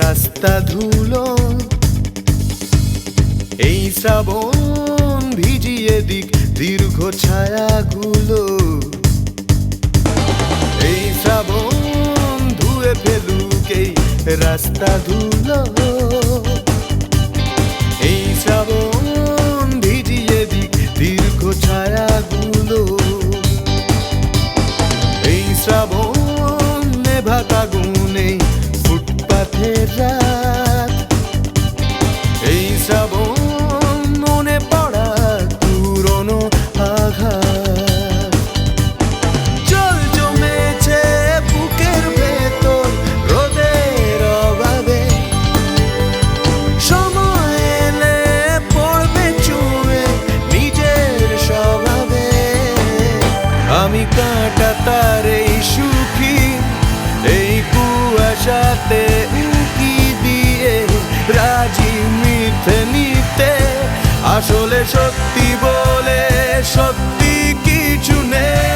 রাস্তা ধুলো, এই শ্রাবণ ভিজিয়ে দিক দীর্ঘ ছায়াগুলো, এই শ্রাবণ ধুয়ে ফেলুক এই রাস্তা ধুলো, এই শ্রাবণ ভিজিয়ে দিক দীর্ঘ ছায়াগুলো, এই শ্রাবণ নেভাকা গুনে ফুটপাথের রাত, এই শ্রাবণ মনে পড়া পুরনো আঘাত। জল জমেছে বুকের ভেতর রোদের অভাবে, সময় এলে পড়বে চুয়ে নিজের স্বভাবে। আমি কাঁটা তার এই সুখী, এই কুয়াশাতে উঁকি দিয়ে রাজি মিথ্যে নিতে, আসলে সত্যি বলে সত্যি কিছু নেই।